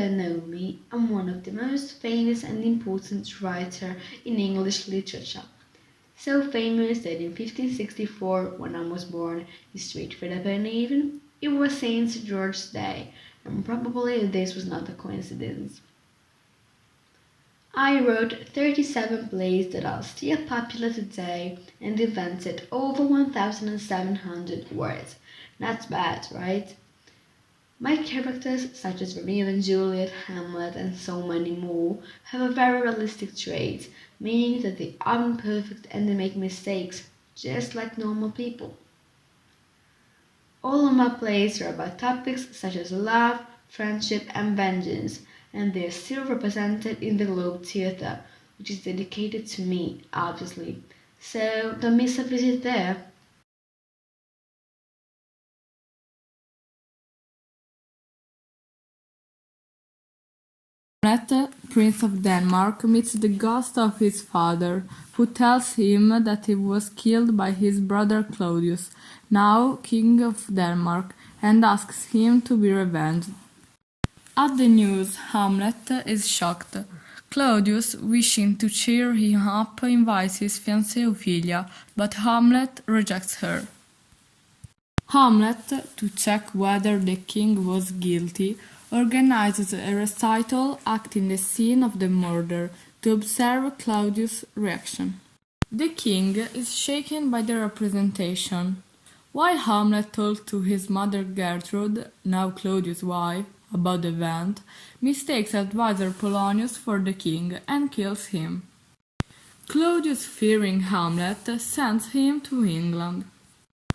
don't know me, I'm one of the most famous and important writers in English literature. So famous that in 1564, when I was born, in Stratford upon Avon, it was Saint George's Day, and probably this was not a coincidence. I wrote 37 plays that are still popular today and invented over 1,700 words. Not bad, right? My characters, such as Romeo and Juliet, Hamlet, and so many more, have a very realistic trait, meaning that they are imperfect and they make mistakes, just like normal people. All of my plays are about topics such as love, friendship, and vengeance, and they are still represented in the Globe Theatre, which is dedicated to me, obviously. So don't miss a visit there. Hamlet, Prince of Denmark, meets the ghost of his father, who tells him that he was killed by his brother Claudius, now King of Denmark, and asks him to be revenged. At the news, Hamlet is shocked. Claudius, wishing to cheer him up, invites his fiancée Ophelia, but Hamlet rejects her. Hamlet, to check whether the king was guilty, organizes a recital acting the scene of the murder to observe Claudius' reaction. The king is shaken by the representation. While Hamlet talks to his mother Gertrude, now Claudius' wife, about the event, mistakes advisor Polonius for the king and kills him. Claudius, fearing Hamlet, sends him to England.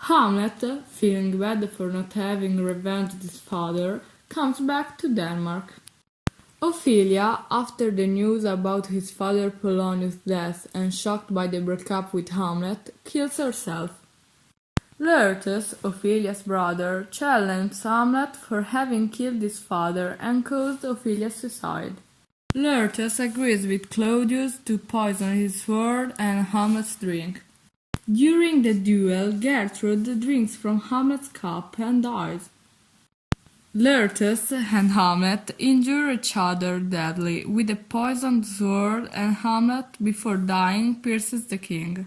Hamlet, feeling bad for not having revenged his father, comes back to Denmark. Ophelia, after the news about his father Polonius' death and shocked by the breakup with Hamlet, kills herself. Laertes, Ophelia's brother, challenges Hamlet for having killed his father and caused Ophelia's suicide. Laertes agrees with Claudius to poison his sword and Hamlet's drink. During the duel, Gertrude drinks from Hamlet's cup and dies. Laertes and Hamlet injure each other deadly with a poisoned sword, and Hamlet, before dying, pierces the king.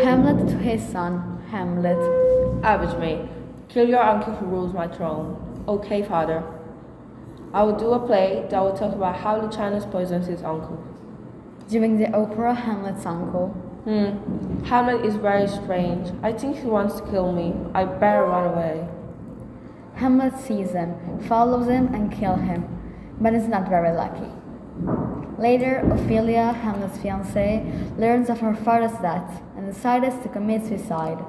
Hamlet to his son, Hamlet. Avenge me. Kill your uncle who rules my throne. Okay, father. I will do a play that will talk about how Lucianus poisons his uncle. During the opera, Hamlet's uncle. Hamlet is very strange. I think he wants to kill me. I better run away. Hamlet sees him, follows him, and kills him, but is not very lucky. Later, Ophelia, Hamlet's fiancée, learns of her father's death and decides to commit suicide.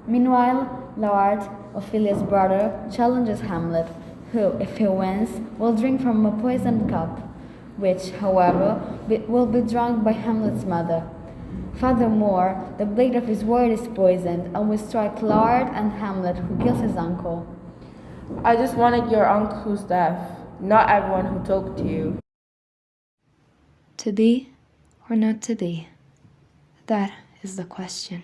Meanwhile, Lord, Ophelia's brother, challenges Hamlet, who, if he wins, will drink from a poisoned cup, which, however, will be drunk by Hamlet's mother. Furthermore, the blade of his sword is poisoned and will strike Lord and Hamlet, who kills his uncle. I just wanted your uncle's death, not everyone who talked to you. To be or not to be? That is the question.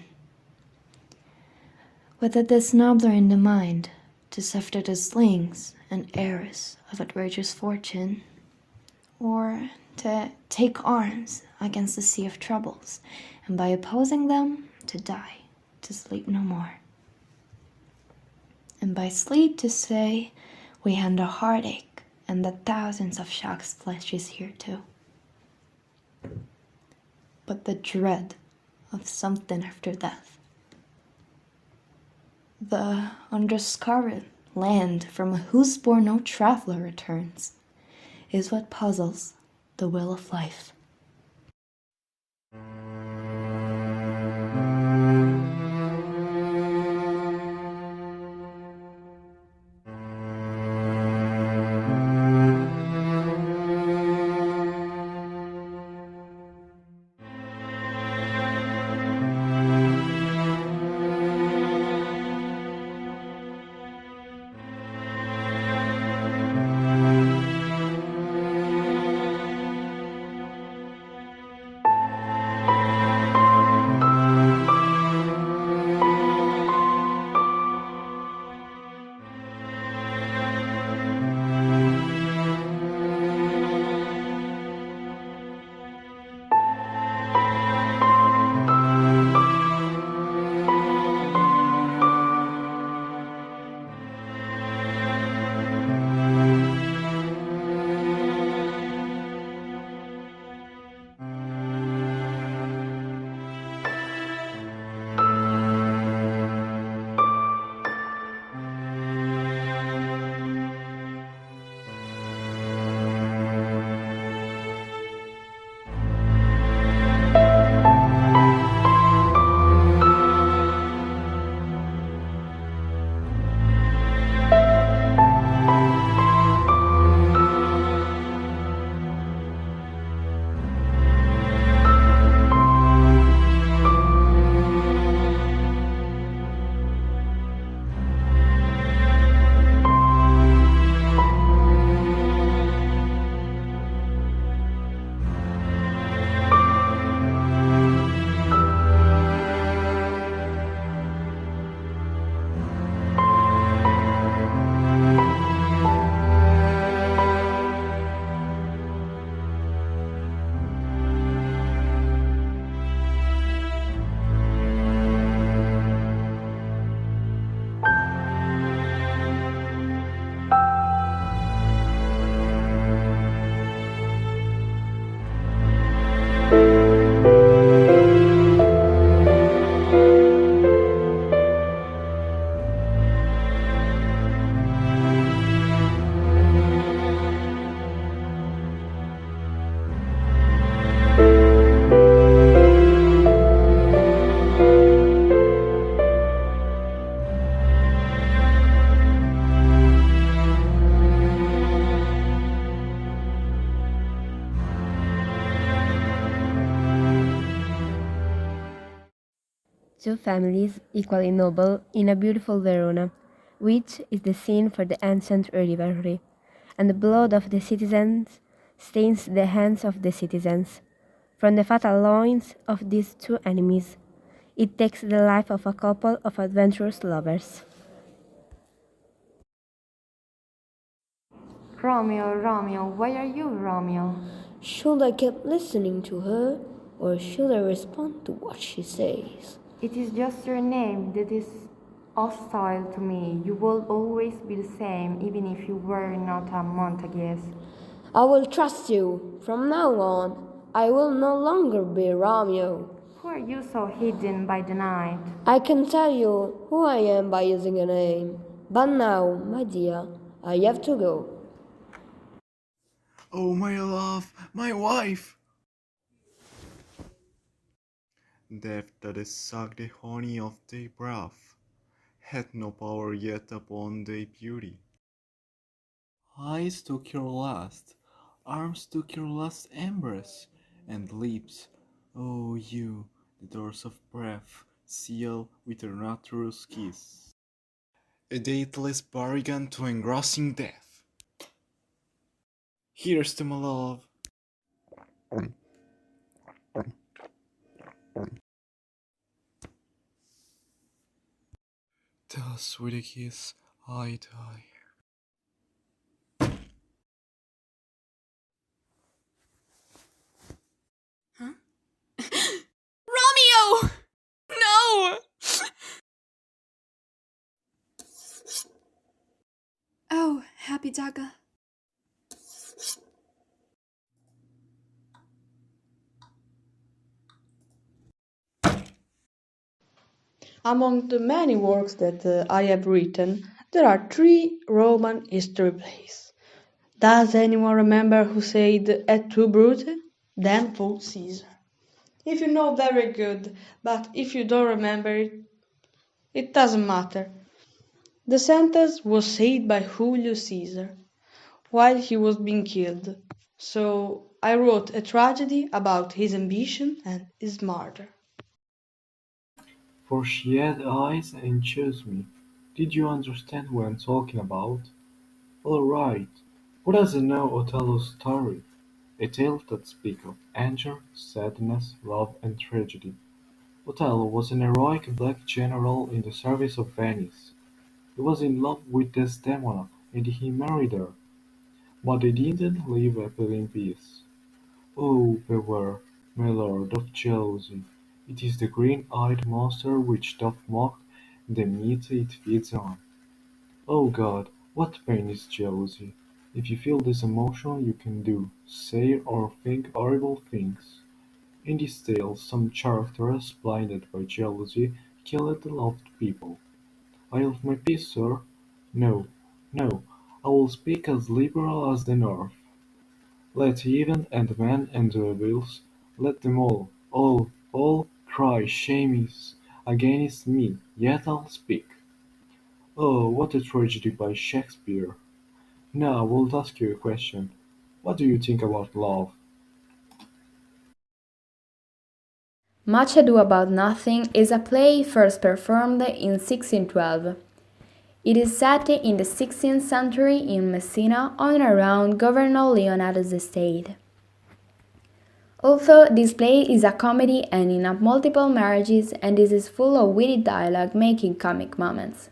Whether it is nobler in the mind to suffer the slings and arrows of outrageous fortune, or to take arms against the sea of troubles, and by opposing them, to die, to sleep no more. And by sleep to say, we hand a heartache, and the thousands of shocks flashes here too. But the dread of something after death, the undiscovered land from whose bourne no traveler returns, is what puzzles the will of life. two families equally noble in a beautiful Verona, which is the scene for the ancient rivalry, and the blood of the citizens stains the hands of the citizens. From the fatal loins of these two enemies, it takes the life of a couple of adventurous lovers. Romeo, Romeo, why are you Romeo? Should I keep listening to her, or should I respond to what she says? It is just your name that is hostile to me. You will always be the same, even if you were not a Montagues. I will trust you. From now on, I will no longer be Romeo. Who are you so hidden by the night? I can tell you who I am by using a name. But now, my dear, I have to go. Oh, my love, my wife! Death that has sucked the honey of thy breath had no power yet upon thy beauty. Eyes took your last, arms took your last embrace, and lips, oh you, the doors of breath, seal with a rapturous kiss. A dateless bargain to engrossing death. Here's to my love. Thus with a kiss I die. Romeo! No! Oh, happy dagger. Among the many works that I have written, there are three Roman history plays. Does anyone remember who said et tu Brute? Then vote Caesar. If you know, very good, but if you don't remember it, it doesn't matter. The sentence was said by Julius Caesar while he was being killed, so I wrote a tragedy about his ambition and his murder. For she had eyes and chose me. Did you understand what I'm talking about? All right. What does it know Othello's story? A tale that speaks of anger, sadness, love, and tragedy. Othello was an heroic black general in the service of Venice. He was in love with Desdemona, and he married her. But they didn't live happily in peace. Oh, beware, my lord, of jealousy. It is the green-eyed monster which doth mock the meat it feeds on. Oh God, what pain is jealousy! If you feel this emotion, you can do, say, or think horrible things. In this tale, some characters, blinded by jealousy, killed loved people. I hold my peace, sir. No, no, I will speak as liberal as the North. Let heathen and men and devils, let them all cry shame is against me, yet I'll speak. Oh, what a tragedy by Shakespeare! Now I will ask you a question. What do you think about love? Much Ado About Nothing is a play first performed in 1612. It is set in the 16th century in Messina on and around Governor Leonardo's estate. Although this play is a comedy ending up multiple marriages and this is full of witty dialogue making comic moments.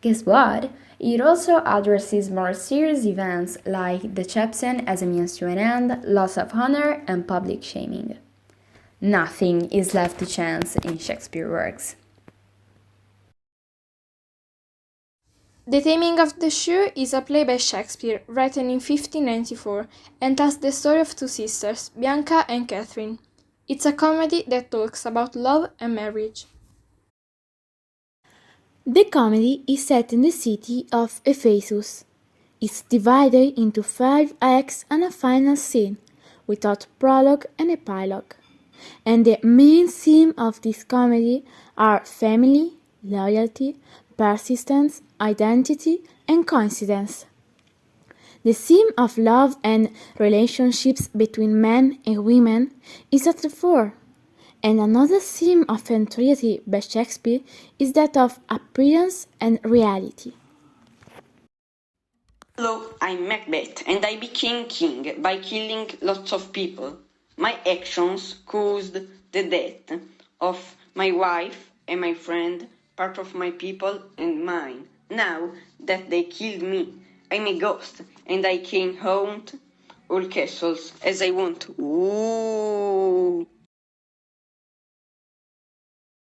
Guess what? It also addresses more serious events like deception as a means to an end, loss of honor, and public shaming. Nothing is left to chance in Shakespeare works. The Taming of the Shrew is a play by Shakespeare, written in 1594, and tells the story of two sisters, Bianca and Catherine. It's a comedy that talks about love and marriage. The comedy is set in the city of Ephesus. It's divided into 5 acts and a final scene, without prologue and epilogue. And the main theme of this comedy are family, loyalty, persistence, identity, and coincidence. The theme of love and relationships between men and women is at the fore, And another theme of entropy by Shakespeare is that of appearance and reality. Hello, I'm Macbeth, and I became king by killing lots of people. My actions caused the death of my wife and my friend, part of my people and mine. Now that they killed me, I'm a ghost, and I can haunt all castles as I want. Ooh.